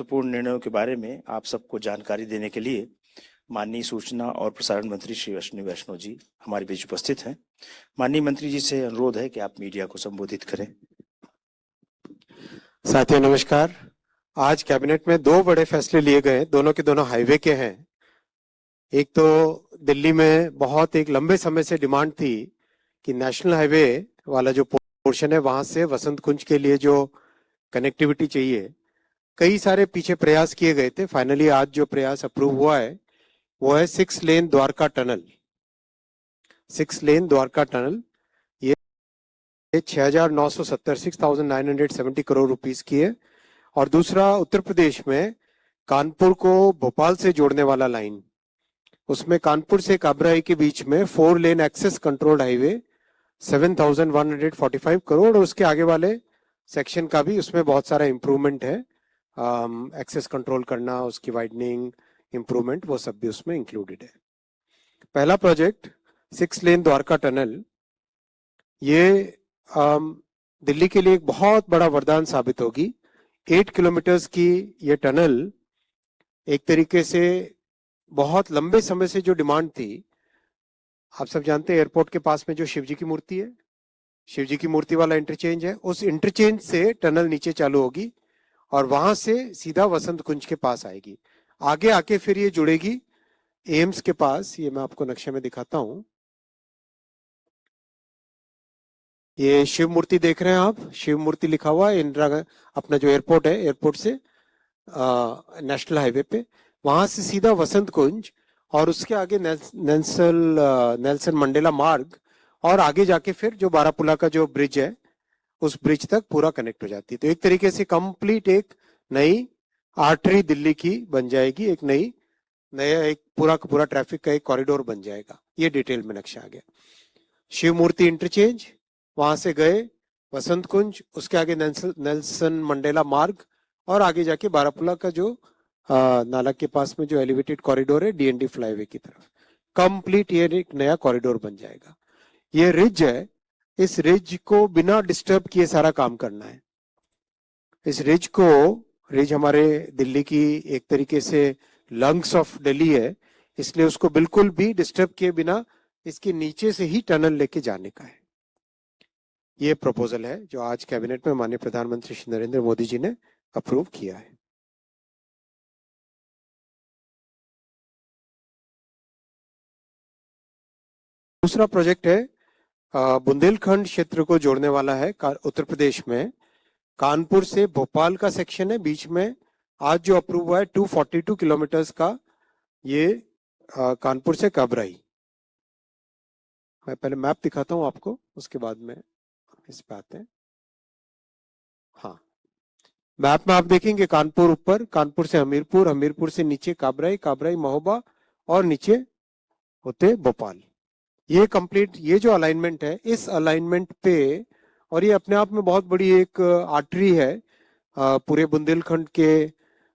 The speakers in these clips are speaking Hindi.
महत्वपूर्ण निर्णयों के बारे में आप सबको जानकारी देने के लिए माननीय सूचना और प्रसारण मंत्री श्री अश्विनी वैष्णव जी हमारे बीच उपस्थित हैं। माननीय मंत्री जी से अनुरोध है कि आप मीडिया को संबोधित करें। साथियों नमस्कार। आज कैबिनेट में दो बड़े फैसले लिए गए, दोनों के दोनों हाईवे के हैं। एक तो दिल्ली में बहुत एक लंबे समय से डिमांड थी कि नेशनल हाईवे वाला जो पोर्शन है वहां से वसंत कुंज के लिए जो कनेक्टिविटी चाहिए, कई सारे पीछे प्रयास किए गए थे। फाइनली आज जो प्रयास अप्रूव हुआ है वो है 6 लेन द्वारका टनल। 6 लेन द्वारका टनल ये 6,970 करोड़ रुपीस की है। और दूसरा उत्तर प्रदेश में कानपुर को भोपाल से जोड़ने वाला लाइन, उसमें कानपुर से काबराई के बीच में 4 lane access controlled highway 7,145 crore. और उसके आगे वाले सेक्शन का भी उसमें बहुत सारा इंप्रूवमेंट है, एक्सेस कंट्रोल करना, उसकी वाइडनिंग, इंप्रूवमेंट, वो सब भी उसमें इंक्लूडेड है। पहला प्रोजेक्ट 6 लेन द्वारका टनल, ये दिल्ली के लिए एक बहुत बड़ा वरदान साबित होगी। 8 किलोमीटर्स की ये टनल एक तरीके से बहुत लंबे समय से जो डिमांड थी, आप सब जानते हैं एयरपोर्ट के पास में जो शिवजी की मूर्ति है, शिवजी की मूर्ति वाला इंटरचेंज है, उस इंटरचेंज से टनल नीचे चालू होगी और वहां से सीधा वसंत कुंज के पास आएगी। आगे आके फिर ये जुड़ेगी एम्स के पास। ये मैं आपको नक्शे में दिखाता हूं। ये शिव मूर्ति देख रहे हैं आप, शिव मूर्ति लिखा हुआ है इंदिरा, अपना जो एयरपोर्ट है, एयरपोर्ट से नेशनल हाईवे पे, वहां से सीधा वसंत कुंज और उसके आगे नेल्सन मंडेला मार्ग, और आगे जाके फिर जो बारापुला का जो ब्रिज है उस ब्रिज तक पूरा कनेक्ट हो जाती है। तो एक तरीके से कंप्लीट एक नई आर्टरी दिल्ली की बन जाएगी, एक नया एक पूरा का पूरा ट्रैफिक का एक कॉरिडोर बन जाएगा। ये डिटेल में नक्शा आ गया। शिव मूर्ति इंटरचेंज, वहां से गए वसंत कुंज, उसके आगे नेल्सन मंडेला मार्ग, और आगे जाके बारापुला का जो नाला के पास में जो एलिवेटेड कॉरिडोर है डीएनडी फ्लाईवे की तरफ, कंप्लीट ये एक नया कॉरिडोर बन जाएगा। ये रिज है, इस रिज को बिना डिस्टर्ब किए सारा काम करना है। इस रिज हमारे दिल्ली की एक तरीके से लंग्स ऑफ दिल्ली है, इसलिए उसको बिल्कुल भी डिस्टर्ब किए बिना इसके नीचे से ही टनल लेके जाने का है। ये प्रपोजल है जो आज कैबिनेट में माननीय प्रधानमंत्री श्री नरेंद्र मोदी जी ने अप्रूव किया है। दूसरा प्रोजेक्ट है बुंदेलखंड क्षेत्र को जोड़ने वाला है उत्तर प्रदेश में। कानपुर से भोपाल का सेक्शन है बीच में, आज जो अप्रूव हुआ है 242 किलोमीटर्स का, ये कानपुर से काबराई। मैं पहले मैप दिखाता हूं आपको, उसके बाद में इस पे आते हैं। हाँ, मैप में आप देखेंगे कानपुर ऊपर, कानपुर से हमीरपुर, हमीरपुर से नीचे काबराई, काबराई महोबा, और नीचे होते भोपाल। ये कंप्लीट, ये जो अलाइनमेंट है, इस अलाइनमेंट पे, और ये अपने आप में बहुत बड़ी एक आर्टरी है पूरे बुंदेलखंड के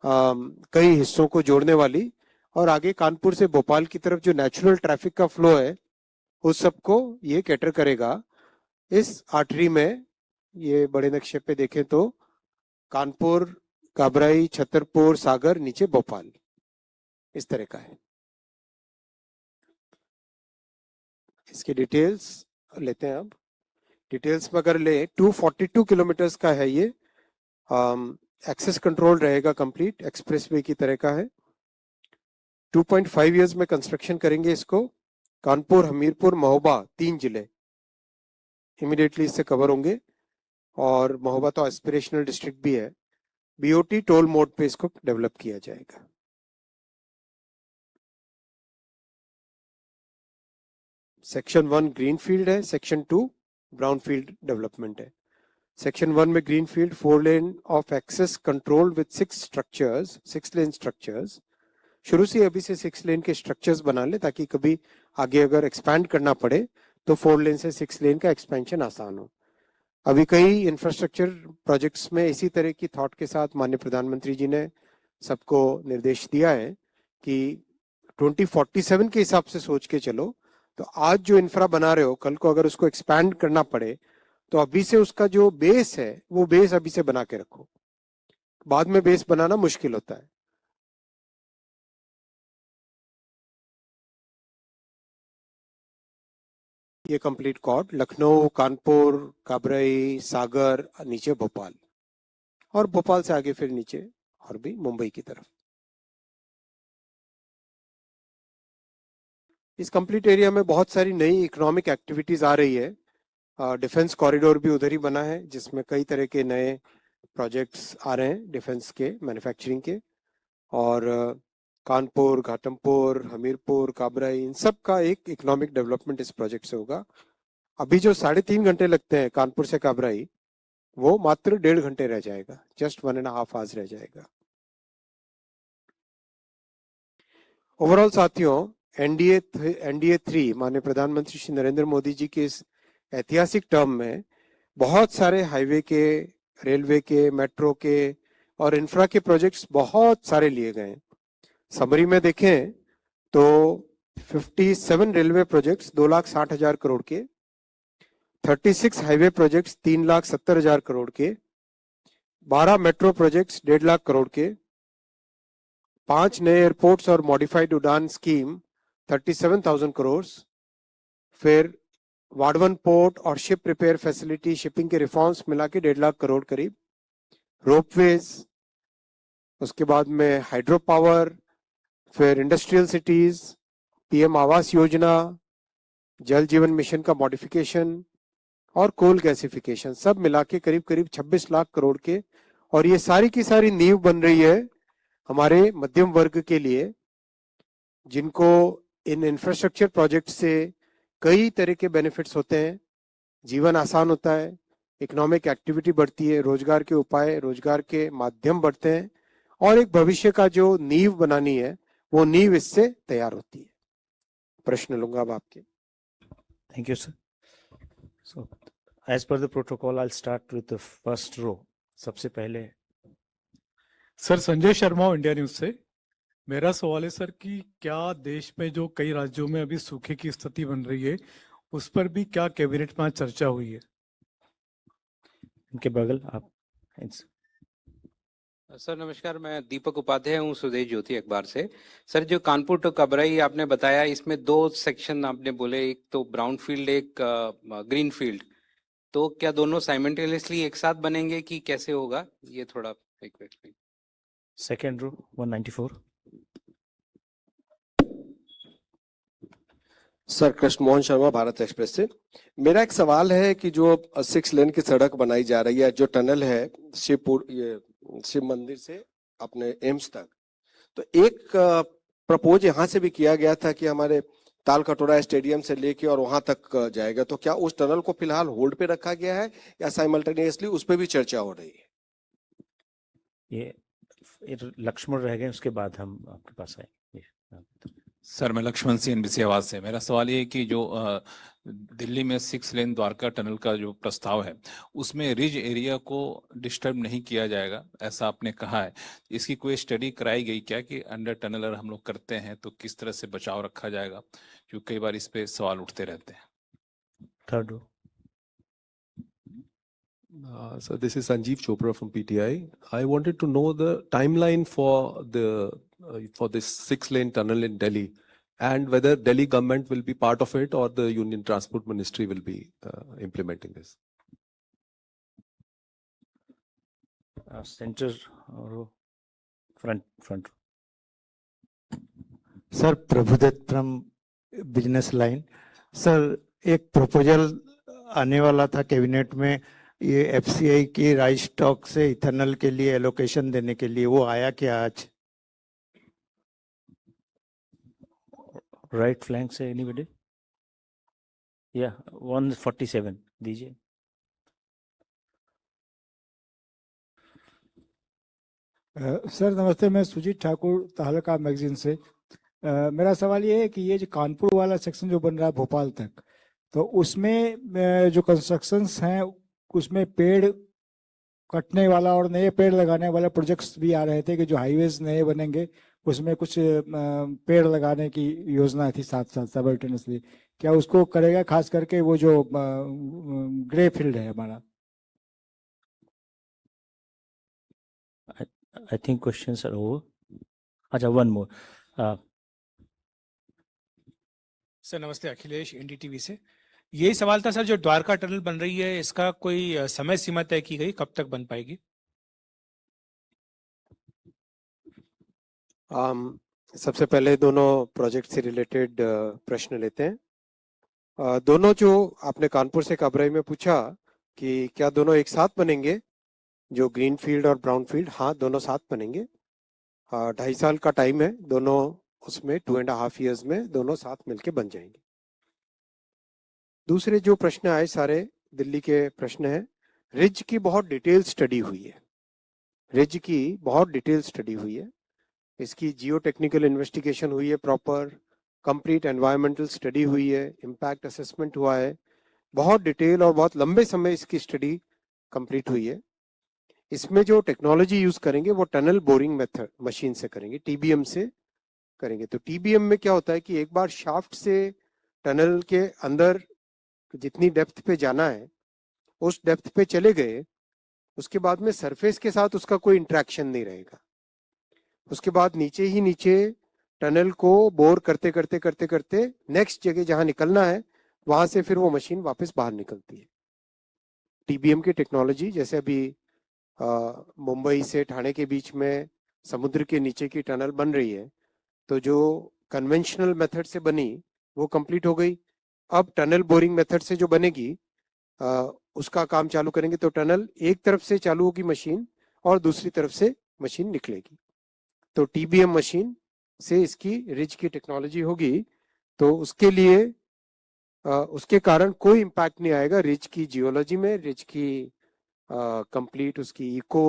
कई हिस्सों को जोड़ने वाली, और आगे कानपुर से भोपाल की तरफ जो नेचुरल ट्रैफिक का फ्लो है उस सबको ये कैटर करेगा। इस आर्टरी में ये बड़े नक्शे पे देखें तो कानपुर, काबराई, छतरपुर, सागर, नीचे भोपाल, इस तरह का है। इसके डिटेल्स लेते हैं। अब डिटेल्स में अगर ले, 242 किलोमीटर्स का है ये, एक्सेस कंट्रोल रहेगा, कंप्लीट एक्सप्रेसवे की तरह का है। 2.5 इयर्स में कंस्ट्रक्शन करेंगे इसको। कानपुर, हमीरपुर, महोबा, 3 जिले इमीडिएटली इससे कवर होंगे, और महोबा तो एस्पिरेशनल डिस्ट्रिक्ट भी है। बीओटी टोल मोड पे इसको डेवलप किया जाएगा। सेक्शन 1 ग्रीनफील्ड है, सेक्शन 2 ब्राउनफील्ड डेवलपमेंट है। सेक्शन 1 में greenfield 4 lane of access control with 6 structures, 6 lane structures. शुरू से अभी से 6 लेन के स्ट्रक्चर्स बना ले, ताकि कभी आगे अगर एक्सपैंड करना पड़े तो 4 लेन से 6 लेन का एक्सपेंशन आसान हो। अभी कई इंफ्रास्ट्रक्चर प्रोजेक्ट्स में इसी तरह की थॉट के साथ माननीय प्रधानमंत्री जी ने सबको निर्देश दिया है कि 2047 के हिसाब से सोच के चलो। तो आज जो इंफ्रा बना रहे हो, कल को अगर उसको एक्सपैंड करना पड़े तो अभी से उसका जो बेस है वो बेस अभी से बना के रखो। बाद में बेस बनाना मुश्किल होता है। ये कंप्लीट कॉर्ड लखनऊ, कानपुर, काबरई, सागर, नीचे भोपाल, और भोपाल से आगे फिर नीचे और भी मुंबई की तरफ। इस कंप्लीट एरिया में बहुत सारी नई इकोनॉमिक एक्टिविटीज आ रही है। डिफेंस कॉरिडोर भी उधर ही बना है, जिसमें कई तरह के नए प्रोजेक्ट्स आ रहे हैं डिफेंस के, मैन्युफैक्चरिंग के। और कानपुर, घाटमपुर, हमीरपुर, काबराई, इन सब का एक इकोनॉमिक डेवलपमेंट इस प्रोजेक्ट से होगा। अभी जो 3.5 घंटे लगते हैं कानपुर से काबराई, वो मात्र 1.5 घंटे रह जाएगा, जस्ट 1.5 आवर्स रह जाएगा। ओवरऑल साथियों, एनडीए 3 माननीय प्रधानमंत्री श्री नरेंद्र मोदी जी के इस ऐतिहासिक टर्म में बहुत सारे हाईवे के, रेलवे के, मेट्रो के और इंफ्रा के प्रोजेक्ट्स बहुत सारे लिए गए हैं। समरी में देखें तो 57 रेलवे प्रोजेक्ट्स 2,60,000 करोड़ के, 36 हाईवे प्रोजेक्ट्स 3,70,000 करोड़ के, 12 मेट्रो प्रोजेक्ट्स 1.5 लाख करोड़ के, 5 नए एयरपोर्ट्स और मॉडिफाइड उड़ान स्कीम 37,000 करोड़, फिर वाडवन पोर्ट और शिप रिपेयर फैसिलिटी, शिपिंग के रिफॉर्म्स मिला के 1.5 लाख करोड़ करीब, रोपवेज, उसके बाद में हाइड्रो पावर, फिर industrial cities, PM Awas Yojana, जल जीवन मिशन का मॉडिफिकेशन और कोल गैसिफिकेशन, सब मिला के करीब करीब 26 लाख करोड़ के। और ये सारी की सारी नींव बन रही है हमारे मध्यम वर्ग के लिए, जिनको इन इंफ्रास्ट्रक्चर प्रोजेक्ट से कई तरह के बेनिफिट्स होते हैं। जीवन आसान होता है, इकोनॉमिक एक्टिविटी बढ़ती है, रोजगार के उपाय, रोजगार के माध्यम बढ़ते हैं, और एक भविष्य का जो नींव बनानी है वो नींव इससे तैयार होती है। प्रश्न लूंगा अब आपके। Thank you, sir. So, as per the protocol, I'll start with the first row. सबसे पहले sir Sanjay Sharma, India news से। मेरा सवाल है सर कि क्या देश में जो कई राज्यों में अभी सूखे की स्थिति बन रही है, उस पर भी क्या कैबिनेट में आज चर्चा हुई है? इनके बगल आप। सर नमस्कार, मैं दीपक उपाध्याय हूँ स्वदेश ज्योति अखबार से। सर जो कानपुर टू कबराई आपने बताया, इसमें 2 सेक्शन आपने बोले, एक तो ब्राउन फील्ड, एक ग्रीन फील्ड, तो क्या दोनों साइमल्टेनियसली एक साथ बनेंगे कि कैसे होगा? ये थोड़ा एक second row 194। Sir Krishna Mohan Sharma, Bharat Express से। मेरा एक सवाल है कि जो 6 लेन की सड़क बनाई जा रही है, जो टनल है शिव मंदिर से अपने एम्स तक, तो एक प्रपोज यहाँ से भी किया गया था कि हमारे ताल कटोरा स्टेडियम से लेके और वहां तक जाएगा, तो क्या उस टनल को फिलहाल होल्ड पे रखा गया है या साइमल्टेनियसली उस पर भी चर्चा हो रही है? ये लक्ष्मण रह गए, उसके बाद हम आपके पास आए। सर मैं लक्ष्मण सिंह, एनबीसी आवाज से। मेरा सवाल ये है कि जो दिल्ली में 6 लेन द्वारका टनल का जो प्रस्ताव है, उसमें रिज एरिया को डिस्टर्ब नहीं किया जाएगा, ऐसा आपने कहा है। इसकी कोई स्टडी कराई गई क्या कि अंडर टनलर हम लोग करते हैं तो किस तरह से बचाव रखा जाएगा? क्योंकि कई बार इस पे सवाल उठते रहते हैं। Third row. So this is Sanjeev Chopra from PTI. I wanted to know the timeline for this 6-lane tunnel in Delhi, and whether Delhi government will be part of it or the Union Transport Ministry will be implementing this. Center row, front. Sir Prabhudatt from business line. Sir एक प्रपोजल आने वाला था कैबिनेट में, ये एफसीआई की राइस स्टॉक से इथेनॉल के लिए एलोकेशन देने के लिए, वो आया क्या आज? राइट फ्लैंक से एनीबॉडी? या 147 दीजिए। सर नमस्ते, मैं सुजीत ठाकुर, तहलका मैगजीन से। मेरा सवाल ये है कि ये जो कानपुर वाला सेक्शन जो बन रहा है भोपाल तक, तो उसमें जो कंस्ट्रक्शंस हैं उसमें पेड़ कटने वाला और नए पेड़ लगाने वाला प्रोजेक्ट्स भी आ रहे थे कि जो हाईवेज नए बनेंगे उसमें कुछ पेड़ लगाने की योजना थी साथ साथ साइमल्टेनियसली, क्या उसको करेगा? खास करके वो जो ग्रे फील्ड है हमारा। I think questions are over. अच्छा, one more. सर नमस्ते, अखिलेश एनडीटीवी से। यही सवाल था सर, जो द्वारका टनल बन रही है इसका कोई समय सीमा तय की गई, कब तक बन पाएगी? सबसे पहले दोनों प्रोजेक्ट से रिलेटेड प्रश्न लेते हैं। दोनों जो आपने कानपुर से कबराई में पूछा कि क्या दोनों एक साथ बनेंगे, जो ग्रीन फील्ड और ब्राउन फील्ड, हाँ दोनों साथ बनेंगे। 2.5 साल का टाइम है, दोनों उसमें 2.5 years में दोनों साथ मिलके बन जाएंगे। दूसरे जो प्रश्न आए सारे दिल्ली के प्रश्न हैं। रिज की बहुत डिटेल स्टडी हुई है, रिज की बहुत डिटेल स्टडी हुई है, इसकी जियो टेक्निकल इन्वेस्टिगेशन हुई है, प्रॉपर कंप्लीट एनवायरमेंटल स्टडी हुई है, इम्पैक्ट असेसमेंट हुआ है, बहुत डिटेल और बहुत लंबे समय इसकी स्टडी कंप्लीट हुई है। इसमें जो टेक्नोलॉजी यूज करेंगे वो टनल बोरिंग मेथड मशीन से करेंगे, टीबीएम से करेंगे। तो टीबीएम में क्या होता है कि एक बार शाफ्ट से टनल के अंदर जितनी डेप्थ पे जाना है उस डेप्थ पे चले गए, उसके बाद में सरफेस के साथ उसका कोई इंटरेक्शन नहीं रहेगा। उसके बाद नीचे ही नीचे टनल को बोर करते करते करते करते नेक्स्ट जगह जहां निकलना है वहां से फिर वो मशीन वापस बाहर निकलती है। टीबीएम की टेक्नोलॉजी, जैसे अभी मुंबई से ठाणे के बीच में समुद्र के नीचे की टनल बन रही है, तो जो कन्वेंशनल मेथड से बनी वो कंप्लीट हो गई। अब टनल बोरिंग मेथड से जो बनेगी उसका काम चालू करेंगे। तो टनल एक तरफ से चालू होगी मशीन और दूसरी तरफ से मशीन निकलेगी। तो टीबीएम मशीन से इसकी रिज की टेक्नोलॉजी होगी, तो उसके लिए उसके कारण कोई इम्पैक्ट नहीं आएगा रिज की जियोलॉजी में, रिज की कंप्लीट उसकी इको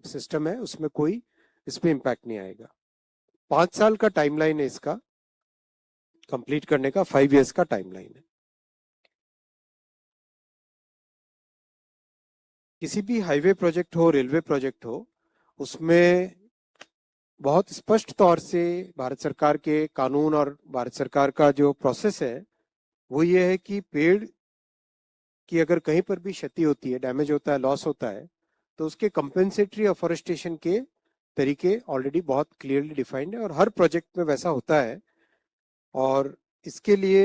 सिस्टम है उसमें कोई इस पे इम्पैक्ट नहीं आएगा। 5 साल का टाइमलाइन है इसका कंप्लीट करने का, 5 years का टाइमलाइन है। किसी भी हाईवे प्रोजेक्ट हो, रेलवे प्रोजेक्ट हो, उसमें बहुत स्पष्ट तौर से भारत सरकार के कानून और भारत सरकार का जो प्रोसेस है वो ये है कि पेड़ की अगर कहीं पर भी क्षति होती है, डैमेज होता है, लॉस होता है, तो उसके कंपेंसेटरी अफॉरेस्टेशन के तरीके ऑलरेडी बहुत क्लियरली डिफाइंड है और हर प्रोजेक्ट में वैसा होता है। और इसके लिए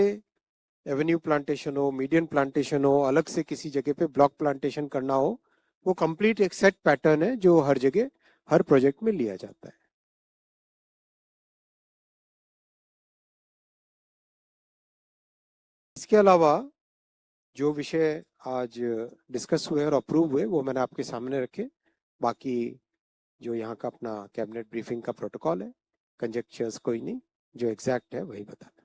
एवेन्यू प्लांटेशन हो, मीडियन प्लांटेशन हो, अलग से किसी जगह पे ब्लॉक प्लांटेशन करना हो, वो कंप्लीट एक सेट पैटर्न है जो हर जगह हर प्रोजेक्ट में लिया जाता है। इसके अलावा जो विषय आज डिस्कस हुए और अप्रूव हुए वो मैंने आपके सामने रखे। बाकी जो यहाँ का अपना कैबिनेट ब्रीफिंग का प्रोटोकॉल है, कंजेक्चर्स कोई नहीं, जो एग्जैक्ट है वही बताना।